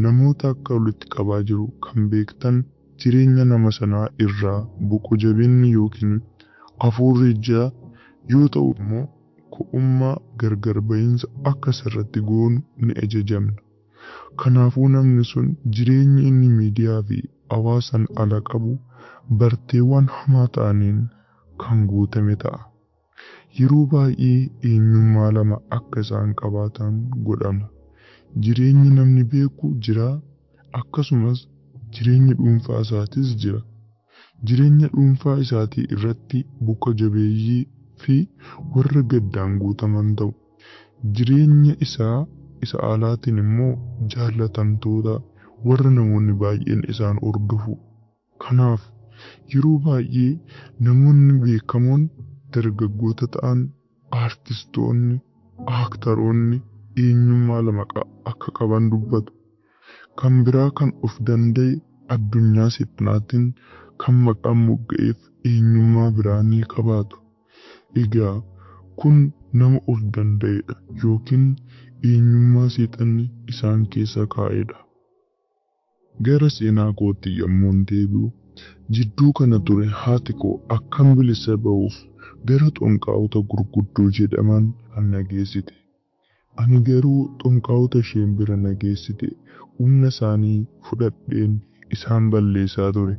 namoota akka walitti qabaa jiru kan beektan jireenya nama sanaa irraa buqu jabinni yookiin hafuurri ijaa yoo ta'u immoo ko'ummaa gargar ba'iinsa akka sirratti goonu ni ajajamna. Kanaafuu namni sun jireenya inni miidiyaa fi hawaasan ala qabu barteewwan hamaa ta'aniin kan guutame ta'a. Yeroo baay'ee eenyummaa lama akka isaan qabaatan godhama. Jireenyi namni beeku jira, akkasumas jireenya dhuunfaa isaatis jira. Jireenya dhuunfaa isaatii irratti buka jabeeyyii fi warra gaddaan guutaman ta'u. Jireenya isa alaatiin immoo jaallatamtoota warra namoonni baay'een isaan hordofu. Kanaaf yeroo baay'ee namoonni beekamoon dargaggoota ta'an, aartistoonni, aaktaroonni eenyummaa lama akka qaban dubbatu. Kan biraa kan of danda'e addunyaa seexanaatiin kan maqaan mogga'eef eenyummaa biraa ni qabaatu. Egaa kun nama of danda'edha yookiin eenyummaa seexanni isaan keessa kaa'edha. Gara seenaa kootti yommuun deebi'u jidduu kana ture haati koo akkam bilisa ba'uuf gara xonqaa'ota gurguddoo jedhaman kan nageessite. Ani garuu xonqaa'ota isheen bira nageessite humna isaanii fudhadheen isaan balleessaa ture.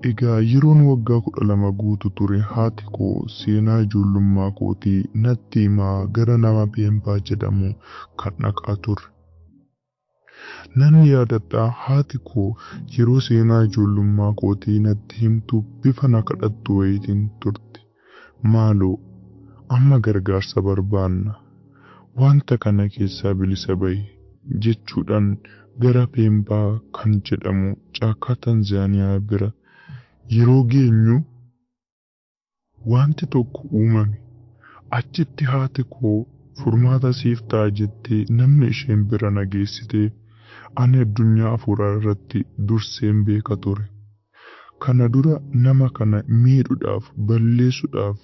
Egaa yeroon waggaa 12 guutu ture haati koo seenaa ijoollummaa kootii natti himaa gara nama Beembaa jedhamu kan dhaqaa turre. Nan yaadadhaa haati koo yeroo seenaa ijoollummaa kootii natti himtu bifa na kadhattu wayitiin turte. Maaloo amma gargaarsa barbaanna. Wanta kana keessaa bilisa ba'i jechuudhaan gara Beembaa kan jedhamu caakkaa Tanzaaniyaa bira yeroo geenyu wanti tokko uumame. Achitti haati koo furmaata siif ta'a jettee namni isheen bira nageessite ani addunyaa afuuraa irratti durseen beeka ture. Kana dura nama kana miidhuudhaaf balleessuudhaaf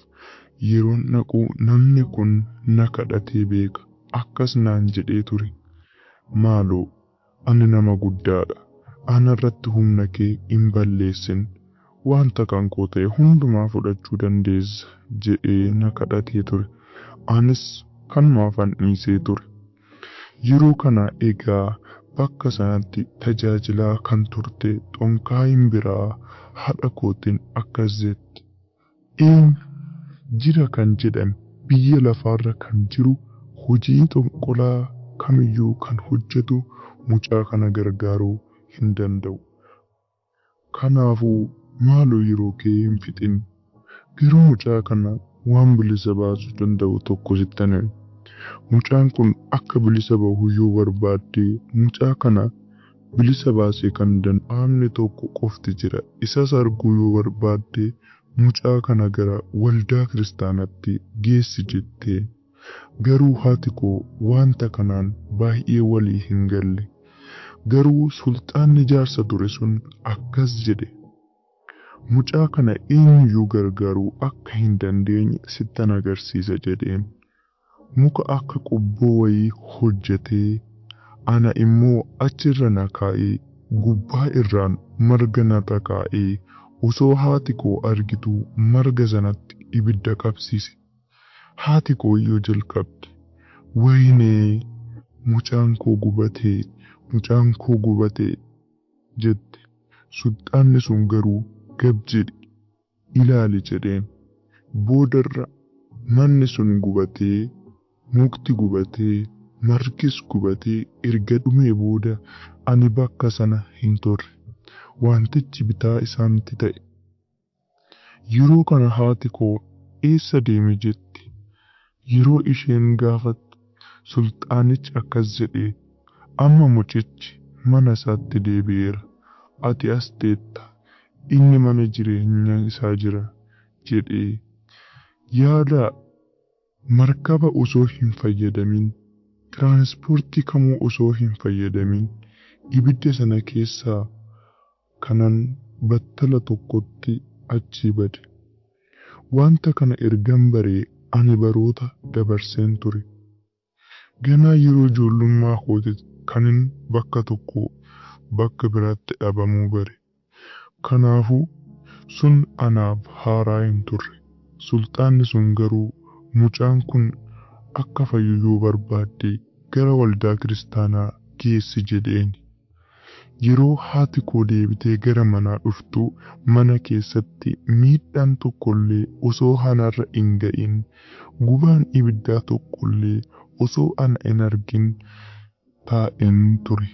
yeroo naqu namni kun na kadhatee beeka. Akkas naan jedhee ture. Maaloo ani nama guddaadha. Ana irratti humna kee hin balleessin. Wanta kan koo ta'e hundumaa fudhachuu dandeessa jedhee na kadhatee ture. Anis kanumaafan dhiisee ture. Yeroo kana egaa bakka sanatti tajaajilaa kan turte xonqaayin biraa haadha kootiin akkas jette. Jira kan jedhame biyya lafaarra kan jiru hojii xonqolaa kamiyyuu kan hojjetu mucaa kana gargaaruu hin danda'u. Kanaafuu maaloo yeroo kee hin fixin. Garuu mucaa kana waan bilisa baasuu danda'u tokko sittan hime. Mucaan kun akka bilisa bahu yoo barbaadde mucaa kana bilisa baasee kan danda'amne tokko qofti jira. Isas arguu yoo barbaadde mucaa kana gara waldaa kiristaanatti geessi jettee. Garuu haati koo wanta kanaan baay'ee walii hin galle. Garuu sulxaanni jaarsa ture sun akkas jedhe. Mucaa kana eenyuyyuu gargaaruu akka hin dandeenye sittan agarsiisa jedheen. Muka akka qubboo wayii hojjetee ana immoo achirra na kaa'ee gubbaa irraan marga narra kaa'ee osoo haati koo argitu marga sanatti ibidda qabsiise. Haati koo yoo jalqabde waynee mucaan koo gubatee jette. Sulxaanni sun garuu gab jedhi ilaali jedheen. Boodarra manni sun gubatee, mukti gubatee, margis gubatee erga dhumee booda ani bakka sana hin turre. Wantichi bitaa isaanitti ta'e. Yeroo kana haati koo eessa deeme jetti. Yeroo isheen gaafattu sulxaanichi akkas jedhee amma mucichi mana isaatti deebi'eera. Ati as teetta. Inni mana jireenya isaa jira jedhee. Yaada markaba osoo hin fayyadamin, tiraanspoortii kamuu osoo hin fayyadamin ibidda sana keessaa kanan battala tokkotti achi bade. Wanta kana ergan baree ani baroota dabarseen ture. Ganaa yeroo ijoollummaa kootitti kanin bakka tokko bakka biraatti dhabamuu bare. Kanaafuu sun anaaf haaraa hin turre. Sultaanni sun garuu mucaan kun akka fayyuu barbaadde gara waldaa kiristaanaa geessi jedheen. Yeroo haati koo deebitee gara manaa dhuftu mana keessatti miidhaan tokkollee osoo anarra hin ga'in, gubaan ibiddaa tokkollee osoo ana hin argin taa'een ture.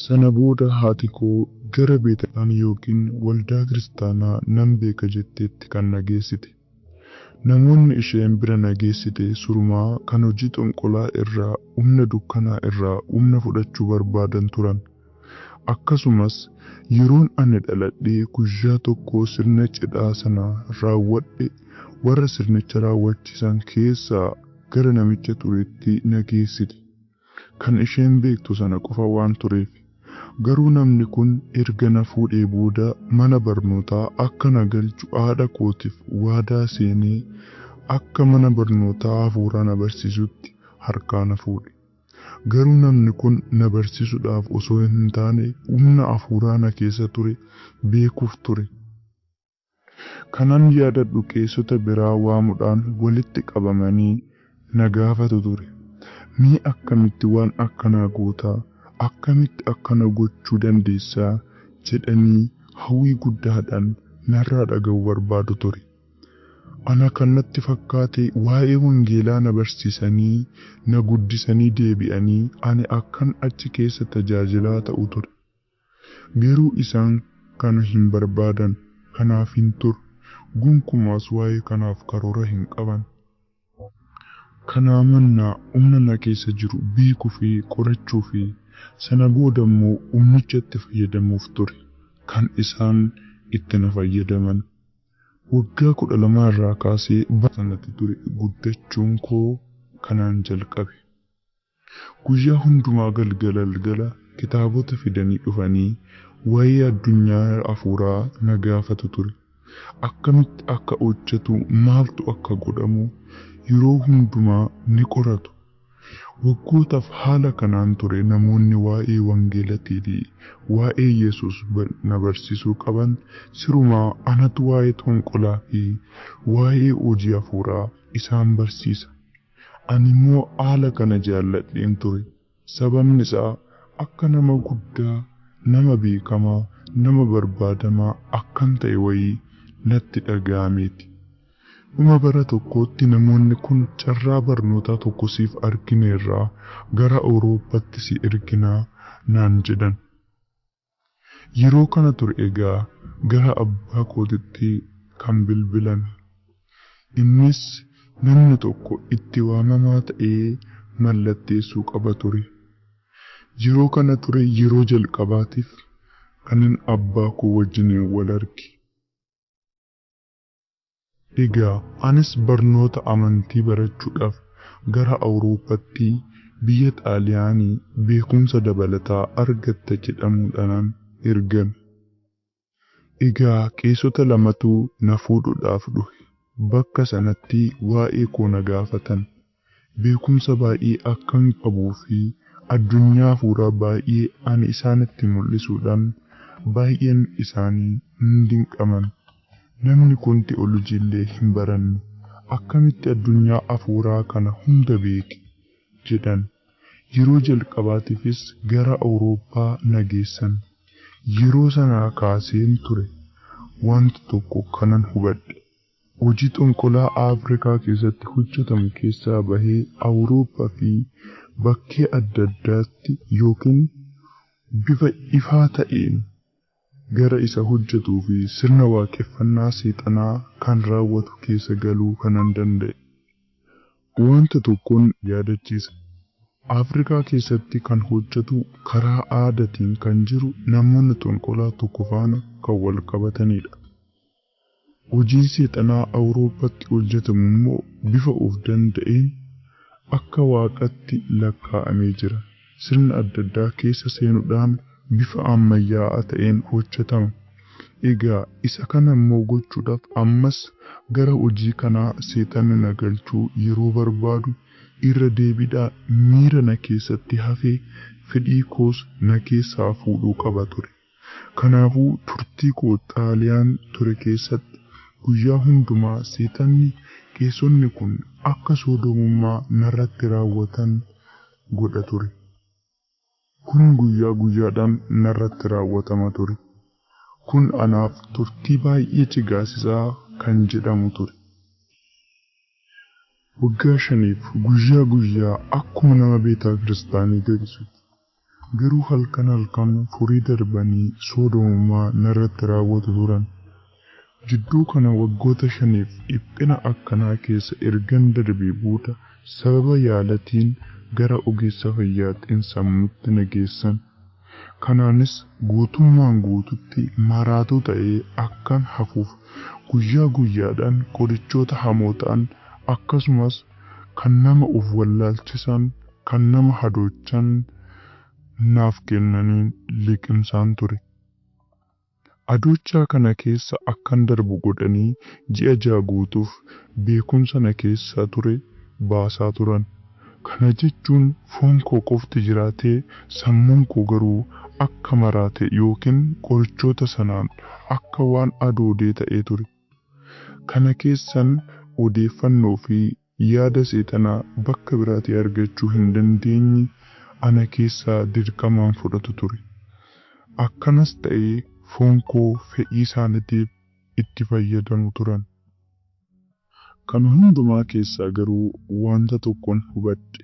Sana booda haati koo gara beetaan yookiin waldaa kiristaanaa nan beeka jetteetti kan na geessite. Namoonni isheen bira na geessite surumaa kan hojii xonqolaa irraa, humna dukkanaa irraa humna fudhachuu barbaadan turan. Akkasumas yeroon ani dhaladhee guyyaa tokko sirna cidhaa sana raawwadhe warra sirnicha raawwachiisan keessaa gara namicha turetti na geessite. Kan isheen beektu sana qofa waan tureef. Garuu namni kun erga na fuudhee booda mana barnootaa akka na galchu haadha kootiif waadaa seenee akka mana barnootaa hafuuraa na barsiisutti harkaa na fuudhe. Garuu namni kun na barsiisuudhaaf osoo hin taane humna hafuuraa na keessa ture beekuuf ture. Kanan yaadadhu qeessota biraa waamuudhaan walitti qabamanii na gaafatu ture. Mee akkamitti waan akkanaa gootaa? Akkamitti akkana gochuu dandeessaa jedhanii hawwii guddaadhaan narraa dhaga'uu barbaadu ture. Ana kanatti fakkaate waa'ee wangeelaa na barsiisanii na guddisanii deebi'anii ani akkan achi keessa tajaajilaa ta'u ture. Garuu isaan kana hin barbaadan, kanaaf hin turre. Gonkumaas waa'ee kanaaf karoora hin qaban. Kanaa mannaa humna na keessa jiru beekuu fi qorachuu fi sana booda immoo humnicha itti fayyadamuuf ture kan isaan itti na fayyadaman. Waggaa 12 irraa kaasee sanatti ture guddachuun koo kanaan jalqabe. Guyyaa hundumaa galgala kitaabota fidanii dhufanii waa'ee addunyaa hafuuraa na gaafatu ture. Akkamitti akka hojjetu, maaltu akka godhamu yeroo hundumaa ni qoratu. Waggootaaf haala kanaan ture namoonni waa'ee wangeelaatii fi waa'ee Yesuus na barsiisuu qaban sirumaa anatu waa'ee xonqolaa fi waa'ee hojii hafuuraa isaan barsiisa. Ani immoo haala kana jaalladheen ture. Sababni isaa akka nama guddaa, nama beekamaa, nama barbaadamaa akkan ta'e wayii natti dhaga'ameeti. Dhuma bara tokkootti namoonni kun carraa barnootaa tokko siif argineerraa gara Awurooppaatti si erginaa naan jedhan. Yeroo kana ture egaa gara abbaa kootitti kan bilbilan. Innis namni tokko itti waamamaa ta'ee mallatteessuu qaba ture. Yeroo kana ture yeroo jalqabaatiif kanin abbaa koo wajjin wal arge. Egaa anis barnoota amantii barachuudhaaf gara Awurooppaatti biyya Xaaliyaanii beekumsa dabalataa argatta jedhamuudhaan ergame. Egaa qeessota lamatu na fuudhuudhaaf dhufe. Bakka sanatti waa'ee koo na gaafatan. Beekumsa baay'ee akkan qabuu fi addunyaa hafuuraa baay'ee ani isaanitti mul'isuudhaan baay'een isaanii hin dinqaman. Namni kun teoloojii hin baranne akkamitti addunyaa hafuuraa kana hunda beeke jedhan. Yeroo jalqabaatiifis gara Awurooppaa na geessan. Yeroo sanaa kaaseen ture wanti tokko kanan hubadhe. Hojii xonqolaa Afrikaa keessatti hojjetamu keessaa bahee Awurooppaa fi bakkee adda addaatti yookiin bifa ifaa ta'een gara isa hojjetuu fi sirna waaqeffannaa seexanaa kan raawwatu keessa galuu kanan danda'e. Wanta tokkoon yaadachiisa. Afrikaa keessatti kan hojjetu karaa aadaatiin kan jiru namoonni xonqolaa tokko faana kan wal qabatanidha. Hojiin seexanaa Awurooppaatti hojjetamu immoo bifa of danda'een akka waaqatti lakkaa'amee jira. Sirna adda addaa keessa seenuudhaan bifa ammayyaa'aa ta'een hojjetama. Egaa isa kana immoo gochuudhaaf ammas gara hojii kanaa seexanni na galchuu yeroo barbaadu irra deebiidhaa miira na keessatti hafee fedhii koos na keessaa fuudhuu qaba ture. Kanaafuu turtii koo Xaaliyaan ture keessatti guyyaa hundumaa seexanni keessonni kun akka soodomummaa narratti raawwatan godha ture. Kun guyyaa guyyaadhaan narratti raawwatama ture. Kun anaaf turtii baay'ee cigaasisaa kan jedhamu ture. Waggaa 5 guyyaa guyyaa akkuma nama beetaa kiristaanii gaggeessutti. Garuu halkan furii darbanii soodomummaa narratti raawwatu turan. Jidduu kana waggoota 5 dhiphina akkanaa keessa ergan darbee booda sababa yaalatiin gara ogeessa fayyaatti sammuutti na geessan. Kanaanis guutummaan guututti maraatuu ta'ee akkan hafuuf guyyaa guyyaadhaan qorichoota hamoo ta'an akkasumas kan nama of wallaalchisan kan nama hadoochan naaf kennaniin liqimsaan ture. Adoochaa kana keessa akkan darbu godhanii ji'a 6 guutuuf beekumsa na keessa ture baasaa turan. Kana jechuun foon koo qofti jiraatee sammuun koo garuu akka maraate yookiin qorichoota sanaan akka waan adoodee ta'ee ture. Kana keessan odeeffannoo fi yaada seexanaa bakka biraatti argachuu hin dandeenye ana keessaa dirqamaan fudhatu ture. Akkanas ta'ee foon koo fedhii isaaniitiif itti fayyadamu turan. Kan hundumaa keessaa garuu wanta tokkoon hubadhe.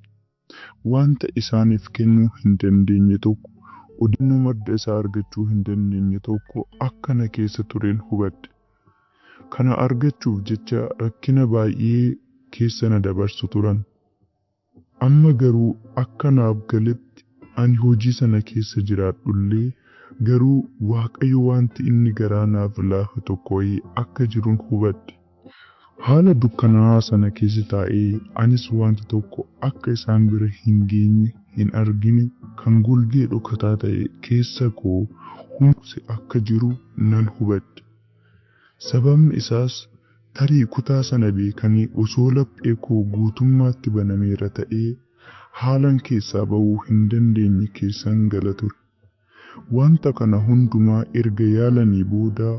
Wanta isaaniif kennuu hin dandeenye tokko, odeeffannoo madda isaa argachuu hin dandeenye tokko akka na keessa tureen hubadhe. Kana argachuuf jecha rakkina baay'ee keessa na dabarsu turan. Amma garuu akka naaf galetti ani hojii sana keessa jiraadhullee garuu Waaqayyo wanti inni garaa naaf laafa tokko akka jiruun hubadhe. Haala dukkanaa sana keessa taa'ee anis wanta tokko akka isaan bira hin geenye hin argine kan golgee dhokataa ta'e keessa koo humse akka jiru nan hubadhe. Sababni isaas tarii kutaa sana beekanii osoo laphee koo guutummaatti banameera ta'ee haalan keessaa ba'uu hin dandeenye keessan gala ture. Wanta kana hundumaa erga yaalanii booda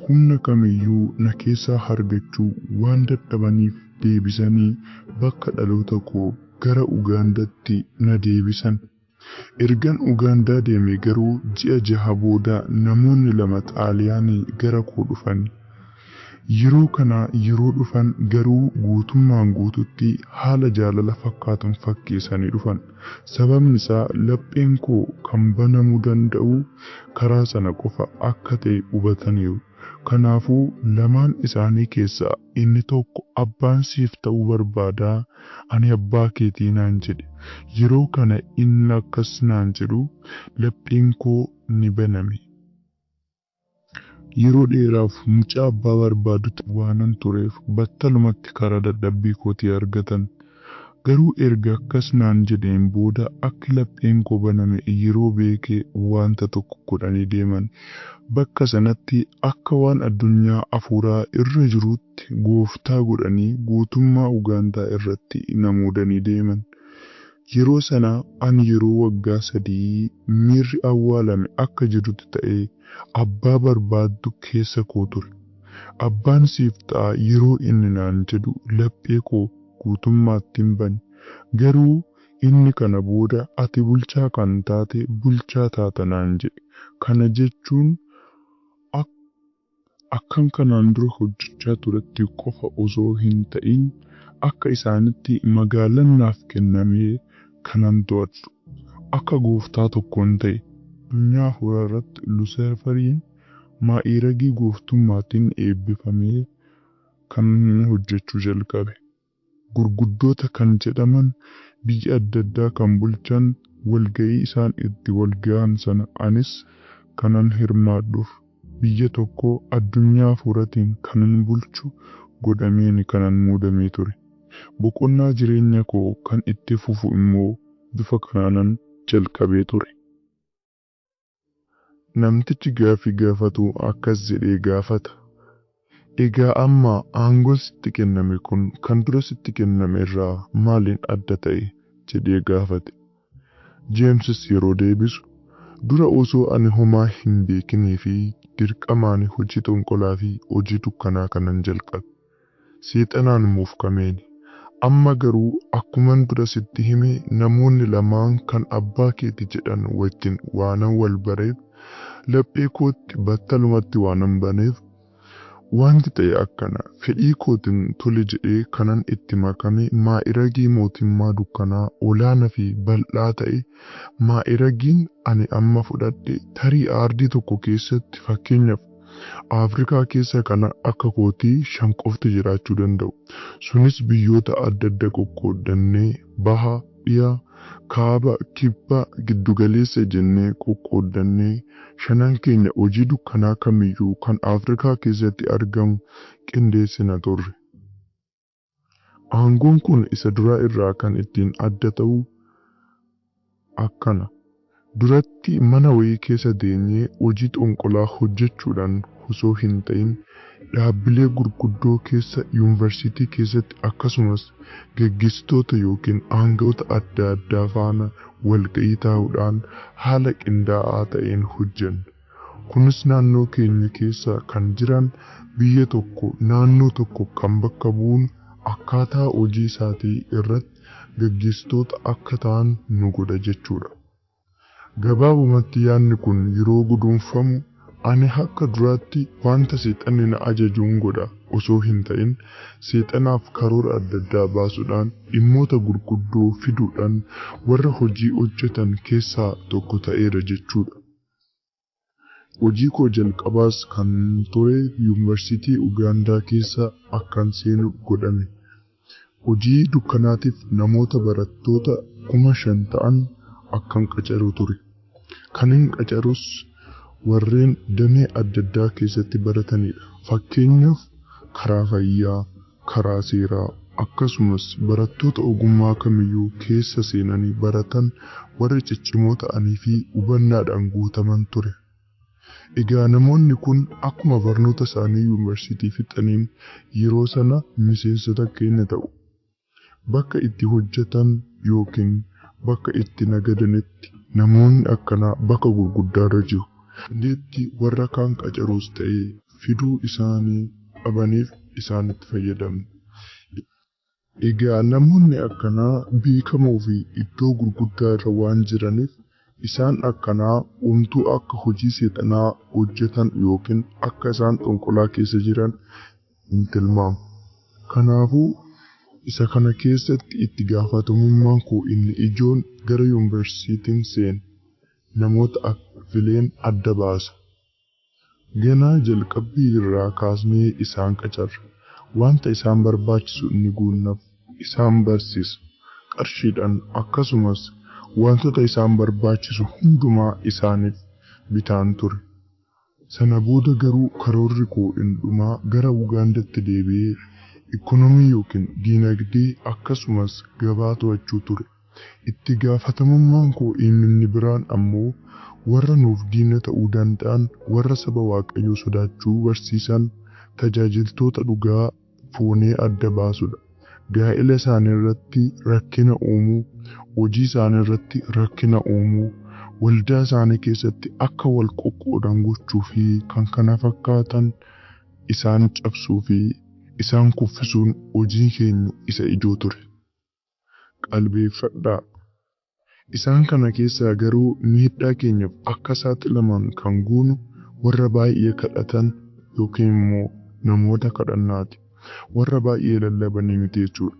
humna kamiyyuu na keessaa argachuu waan dadhabaniif deebisanii bakka dhaloota koo gara Ugaandaatti na deebisan. Ergan Ugaandaa deeme garuu ji'a 6 booda namoonni 2 Xaaliyaanii gara koo dhufan. Yeroo kana yeroo dhufan garuu guutummaan guututti haala jaalala fakkaatan fakkeessanii dhufan. Sababni isaa lapheen koo kan banamuu danda'u karaa sana qofa akka ta'e hubataniiru. Kanaafuu lamaan isaanii keessaa inni tokko abbaan siif ta'uu barbaada, ani abbaa keetii naan jedhe. Yeroo kana inni akkas naan jedhu lapheen koo ni baname. Yeroo dheeraaf mucaa abbaa barbaadutti waanan tureef battalumatti karaa dadhabbii kootii argatan. Garuu erga akkas naan jedheen booda akka lapheen koo baname yeroo beekee wanta tokko godhanii deeman. Bakka sanatti akka waan addunyaa afuuraa irra jiruutti gooftaa godhanii guutummaa Ugaandaa irratti namoodanii deeman. Yeroo sana ani yeroo waggaa 3 miirri awwaalame akka jirutti ta'ee abbaa barbaaddu keessa koo ture. Abbaan siif ta'a yeroo inni naan jedhu laphee koo guutummaatti hin bane. Garuu inni kana booda ati bulchaa kan taate bulchaa taata naan jedhe. Kana jechuun akkan kanaan dura hojjechaa turetti qofa osoo hin ta'in akka isaanitti magaalaan naaf kennamee kanan to'adhu. Akka gooftaa tokkoon ta'e addunyaa afuuraa Luusiferiin maa'iragii gooftummaatiin eebbifamee kan hojjechuu jalqabe. Gurguddoota kan jedhaman biyya adda addaa kan bulchan walga'ii isaan itti walga'an sana anis kanan hirmaadhuuf biyya tokko addunyaa afuuraatiin kanan bulchu godhameen kanan muudamee ture. Boqonnaa jireenya koo kan itti fufu immoo bifa kanaanan jalqabee ture. Namtichi gaafii gaafatu akkas jedhee gaafata. Egaa amma aangoon sitti kenname kun kan dura sitti kenname irraa maaliin adda ta'e jedhee gaafate. Jeemsis yeroo deebisu dura osoo ani homaa hin beekinii fi dirqamaan hojii xonqolaa fi hojii dukkanaa kanan jalqabe. Seexanaan muufkameeni. Amma garuu akkuman dura sitti hime namoonni lamaan kan abbaa keeti jedhan wajjin waanan wal bareef laphee kootti battalumatti waanan baneef wanti ta'e akkana fedhii kootiin tole jedhee kanan itti makame maa'iragii mootummaa dukkanaa olaanaa fi bal'aa ta'e maa'iragiin ani amma fudhadhe tarii aardii tokko keessatti fakkeenyaaf Afrikaa keessa kana akka kootii 5 qofti jiraachuu danda'u. Sunis biyyoota adda adda qoqqoodannee baha, dhiyaa, kaaba, kibba, giddugaleessa jennee qoqqoodannee 5 keenya hojii dukkanaa kamiyyuu kan Afrikaa keessatti argamu qindeessina turre. Aangoon kun isa duraa irraa kan ittiin adda ta'u akkana. Duratti mana wayii keessa deenyee hojii xonqolaa hojjechuudhaan osoo hin ta'in dhaabbilee gurguddoo keessa yuunivarsiitii keessatti akkasumas gaggeessitoota yookiin aangawoota adda addaa faana walga'ii taa'uudhaan haala qindaa'aa ta'een hojjenna. Kunis naannoo keenya keessa kan jiran biyya tokko naannoo tokko kan bakka bu'uun akkaataa hojii isaatii irratti gaggeessitoota akka ta'an nu godha jechuudha. Gabaabumatti yaadni kun yeroo guduunfamu ani akka duraatti wanta seexanni na ajajuun godha osoo hin ta'in seexanaaf karoora adda addaa baasuudhaan dhimmoota gurguddoo fiduudhaan warra hojii hojjetan keessaa tokko ta'eera jechuudha. Hojii koo jalqabaas kan ture yuunivarsiitii Ugaandaa keessa akkan seenu godhame. Hojii dukkanaatiif namoota barattoota 5,000 ta'an akkan qacaru ture. Kanin qacarus warreen damee adda addaa keessatti baratanidha. Fakkeenyaaf karaa fayyaa, karaa seeraa akkasumas barattoota ogummaa kamiyyuu keessa seenanii baratan warra ciccimoo ta'anii fi hubannaadhaan guutaman ture. Egaa namoonni kun akkuma barnoota isaanii yuunivarsiitii fixaniin yeroo sana miseensota keenya ta'u. Bakka itti hojjetan yookiin bakka itti nagadanitti namoonni akkanaa bakka gurguddaarra jiru. Dandeetti warra kaan qacaruus ta'ee fiduu isaanii qabaniif isaanitti fayyadamu. Egaa namoonni akkanaa beekamoo fi iddoo gurguddaa irra waan jiraniif isaan akkanaa wantuu akka hojii seexanaa hojjetan yookiin akka isaan xonqolaa keessa jiran hin tilmaamu. Kanaafuu isa kana keessatti itti gaafatamummaan koo inni ijoon gara yuunivarsiitiin seene namoota fileen adda baasa. Ganaa jalqabbii irraa kaasnee isaan qacarra. Wanta isaan barbaachisu inni guunnaaf isaan barsiisa. Qarshiidhaan akkasumas wantoota isaan barbaachisu hundumaa isaaniif bitaan ture. Sana booda garuu karoorri koo dhumaa gara Ugaandaatti deebi'ee ikonomii yookiin diinagdee akkasumas gabaa to'achuu ture. Itti gaafatamummaan koo inni biraan ammoo warra nuuf diina ta'uu danda'an warra saba Waaqayyoo sodaachuu barsiisan tajaajiltoota dhugaa foonee adda baasudha. Gaa'ela isaanii irratti rakkina uumuu, hojii isaanii irratti rakkina uumuu, waldaa isaanii keessatti akka wal qoqqoodan gochuu fi kan kana fakkaatan isaan cabsuu fi isaan kuffisuun hojii keenya isa ijoo ture. Qalbeeffadhaa. Isaan kana keessaa garuu miidhaa keenyaaf akka saaxilaman kan goonu warra baay'ee kadhatan yookiin immoo namoota kadhannaati. Warra baay'ee lallabanii miti jechuudha.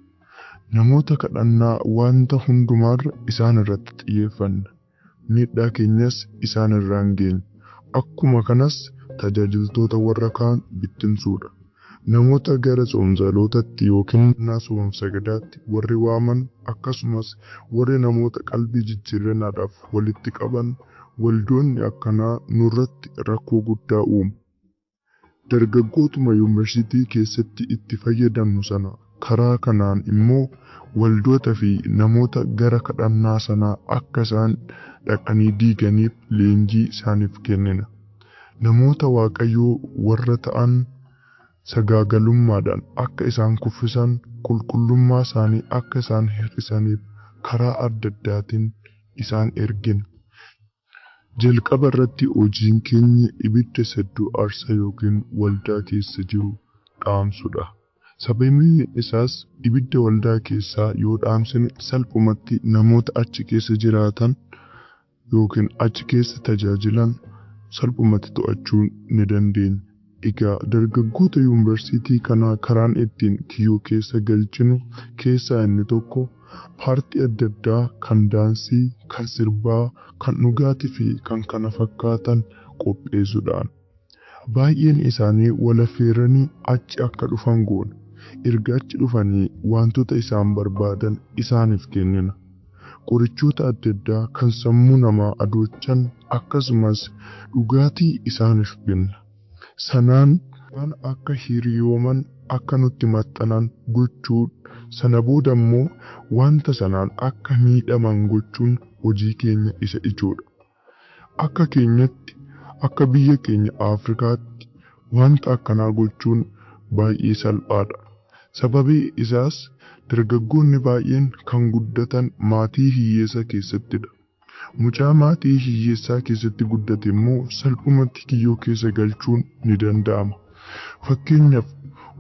Namoota kadhannaa wanta hundumaarra isaan irratti xiyyeeffanna. Miidhaa keenyas isaan irraan geenya. Akkuma kanas tajaajiltoota warra kaan bittinsuudha. Namoota gara soomsalootatti yookiin soomsagadaatti warri waaman akkasumas warri namoota qalbii jijjiirrannaadhaaf walitti qaban waldoonni akkanaa nurratti rakkoo guddaa uumu. Dargaggootuma yuunivarsiitii keessatti itti fayyadamnu sana karaa kanaan immoo waldoota fi namoota gara kadhannaa sanaa akka isaan dhaqanii diiganiif leenjii isaaniif kennina. Namoota Waaqayyoo warra ta'an sagaagalummaadhaan akka isaan kuffisan, qulqullummaa isaanii akka isaan hir'isaniif karaa adda addaatiin isaan ergina. Jalqaba irratti hojiin keenya ibidda sadduu aarsaa yookiin waldaa keessa jiru dhaamsudha. Sababni isaas ibidda waldaa keessaa yoo dhaamsine salphumatti namoota achi keessa jiraatan yookiin achi keessa tajaajilan salphumatti to'achuu ni dandeenya. Egaa dargaggoota yuunivarsiitii kanaa karaan ittiin kiyyoo keessa galchinu keessaa inni tokko paartii adda addaa kan daansii, kan sirbaa, kan dhugaatii fi kan kana fakkaatan qopheessuudhaan. Baay'een isaanii wal affeeranii achi akka dhufan goona. Erga achi dhufanii wantoota isaan barbaadan isaaniif kennina. Qorichoota adda addaa kan sammuu namaa adoochan akkasumas dhugaatii isaaniif kenna. Sanaan waan akka hiriyooman akka nutti maxxanan gochuun sana booda immoo wanta sanaan akka miidhaman gochuun hojii keenya isa ijoodha. Akka keenyatti akka biyya keenya Afrikaatti wanta akkanaa gochuun baay'ee salphaadha. Sababii isaas dargaggoonni baay'een kan guddatan maatii hiyyeessaa keessattidha. Mucaa maatii hiyyeessaa keessatti guddate immoo salphumatti kiyyoo keessa galchuun ni danda'ama. Fakkeenyaaf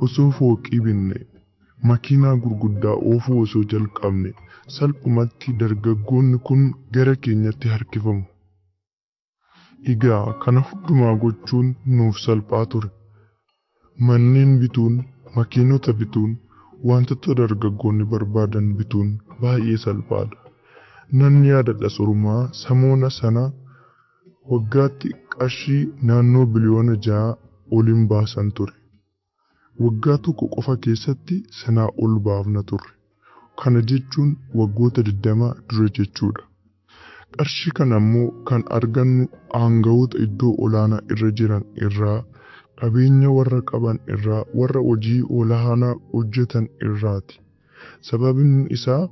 osoo fooqii binne, makiinaa gurguddaa oofuu osoo jalqabne salphumatti dargaggoonni kun gara keenyatti harkifamu. Egaa kana hundumaa gochuun nuuf salphaa ture. Manneen bituun, makiinota bituun, wantoota dargaggoonni barbaadan bituun baay'ee salphaadha. Nan yaadadha sorumaa samoona sana waggaatti qarshii naannoo biliyoona 6 oliin baasan ture. Waggaa tokko qofa keessatti sanaa ol baafna turre. Kana jechuun waggoota 20 dura jechuudha. Qarshii kana immoo kan argannu aangawoota iddoo olaanaa irra jiran irraa, qabeenya warra qaban irraa, warra hojii olaanaa hojjetan irraati. Sababni isaa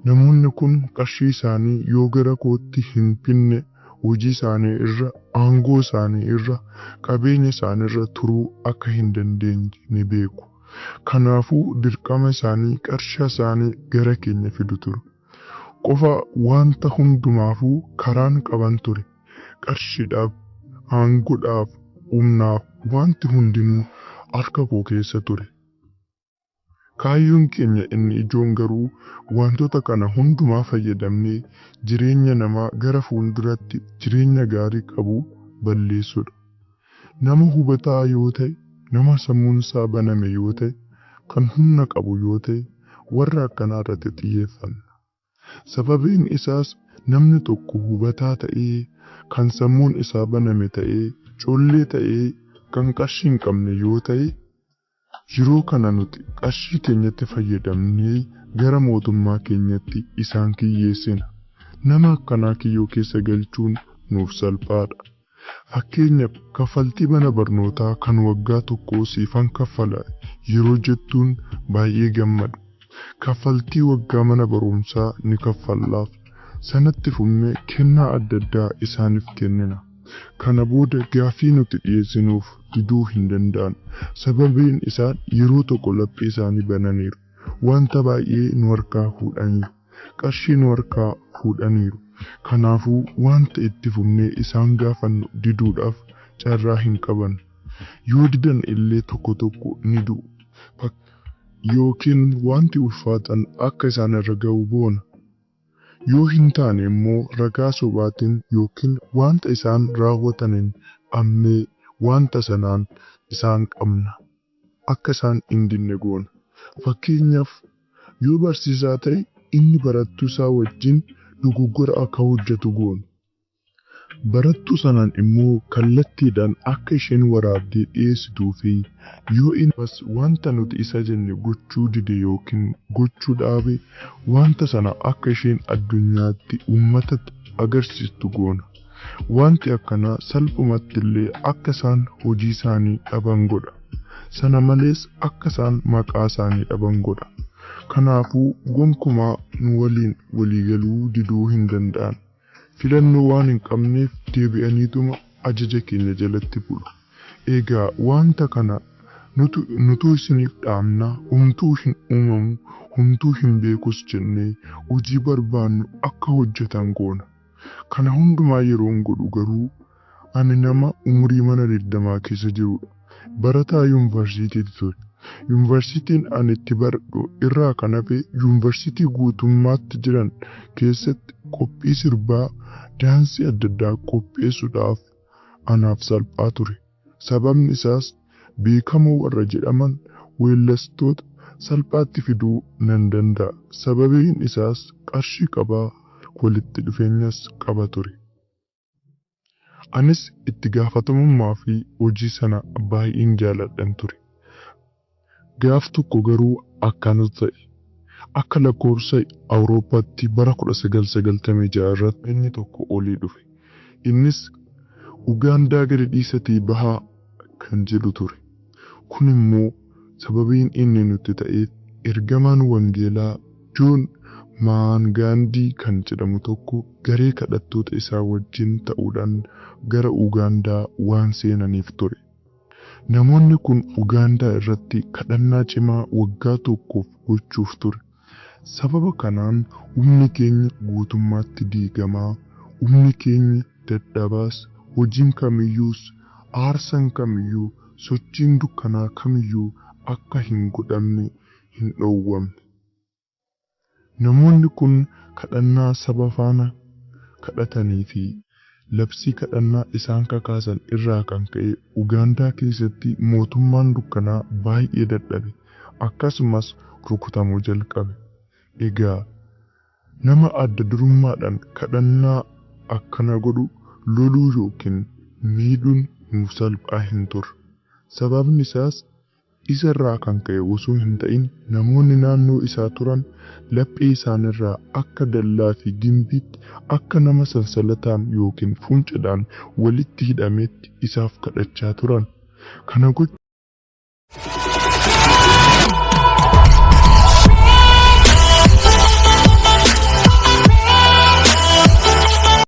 namoonni kun qarshii isaanii yoo gara kootti hin finne hojii isaanii irra, aangoo isaanii irra, qabeenya isaanii irra turuu akka hin dandeenye ni beeku. Kanaafuu dirqama isaanii qarshii isaanii gara keenya fidu turu. Qofa wanta hundumaafuu karaan qaban ture. Qarshiidhaaf, aangoodhaaf, humnaaf wanti hundinuu harka koo keessa ture. Kaayyoon keenya inni ijoon garuu wantoota kana hundumaa fayyadamnee jireenya namaa gara fuulduratti jireenya gaarii qabu balleessudha. Nama hubataa yoo ta'e, nama sammuun isaa baname yoo ta'e, kan humna qabu yoo ta'e, warra akkanaa irratti xiyyeeffanna. Sababiin isaas namni tokko hubataa ta'ee, kan sammuun isaa baname ta'ee, collee ta'ee, kan qarshii hin qabne yoo ta'e, yeroo kana nuti qarshii keenyatti fayyadamnee gara mootummaa keenyatti isaan kiyyeessina. Nama akkanaa kiyyoo keessa galchuun nuuf salphaadha. Fakkeenyaaf kaffaltii mana barnootaa kan waggaa tokkoo siifan kaffala yeroo jettuun baay'ee gammadu. Kaffaltii waggaa mana barumsaa ni kaffallaaf. Sanatti fufnee kennaa adda addaa isaaniif kennina. Kana booda gaaffii nuti dhiyeessinuuf diduu hin danda'an. Sababiin isaa yeroo tokko laphee isaanii bananiiru. Wanta baay'ee nu harkaa fuudhaniiru. Qarshii nu harkaa fuudhaniiru. Kanaafuu wanta itti fufnee isaan gaafannu diduudhaaf carraa hin qaban. Yoo didan illee tokko tokko ni du'u. Yookiin wanti ulfaatan akka isaan irra ga'u boona. Yoo hin taane immoo ragaa sobaatiin yookiin wanta isaan raawwataniin ammee wanta sanaan isaan qabna. Akka isaan hin dinne goona. Fakkeenyaaf yoo barsiisaa ta'e inni barattuu isaa wajjin dogoggora akka hojjetu goona. Barattuu sanaan immoo kallattiidhaan akka isheen waraabdee dhiyeessituu fi yoo innis wanta nuti isa jenne gochuu dide yookiin gochuu dhaabe wanta sana akka isheen addunyaatti uummatatti agarsiistu goona. Wanti akkanaa salphumatti illee akka isaan hojii isaanii dhaban godha. Sana malees akka isaan maqaa isaanii dhaban godha. Kanaafuu gonkumaa nu waliin waliigaluu diduu hin danda'an. Filannoo waan hin qabneef deebi'aniituma ajaja keenya jalatti bulu. Egaa wanta kana nutu isiniif dhaamna humtuu hin uumamu humtuu hin beekus jennee hojii barbaannu akka hojjetan goona. Kana hundumaa yeroon godhu garuu ani nama umurii mana 20 keessa jirudha. Barataa yuunivarsiitiitti ture. Yuunivarsiitiin ani itti baradhu irraa kan hafe yuunivarsiitii guutummaatti jiran keessatti qophii sirbaa daansii adda addaa qopheessuudhaaf anaaf salphaa ture. Sababni isaas beekamoo warra jedhaman weellastoota salphaatti fiduu nan danda'a. Sababiin isaas qarshii qabaa walitti dhufeenyas qaba ture. Anis itti gaafatamummaa fi hojii sana baay'een jaaladhan ture. Gaaf tokko garuu akkanatu ta'e. Akka lakkoofsa Awurooppaatti bara 1996 irratti inni tokko olii dhufe. Innis Ugaandaa gadi dhiisatii bahaa kan jedhu ture. Kun immoo sababiin inni nutti ta'eef ergamaan wangeelaa Joon Maangaandii kan jedhamu tokko garee kadhattoota isaa wajjin ta'uudhaan gara Ugaandaa waan seenaniif ture. Namoonni kun Ugaandaa irratti kadhannaa cimaa waggaa tokkoof gochuuf ture. Sababa kanaan humni keenya guutummaatti diigamaa, humni keenya dadhabaas, hojiin kamiyyuus, aarsaan kamiyyuu, sochiin dukkanaa kamiyyuu akka hin godhamne hin dhoowwamne. Namoonni kun kadhannaa saba faana kadhatanii fi labsii kadhannaa isaan kakaasan irraa kan ka'e Ugaandaa keessatti mootummaan dukkanaa baay'ee dadhabe akkasumas rukutamuu jalqabe. Egaa nama adda durummaadhaan kadhannaa akkana godhu loluu yookiin miidhuun nuuf salphaa hin turre. Sababni isaas isa irraa kan ka'e osoo hin ta'in namoonni naannoo isaa turan laphee isaanirraa akka dallaa fi gimbiitti akka nama sansalataan yookiin funcaadhaan walitti hidhametti isaaf kadhachaa turan. Kana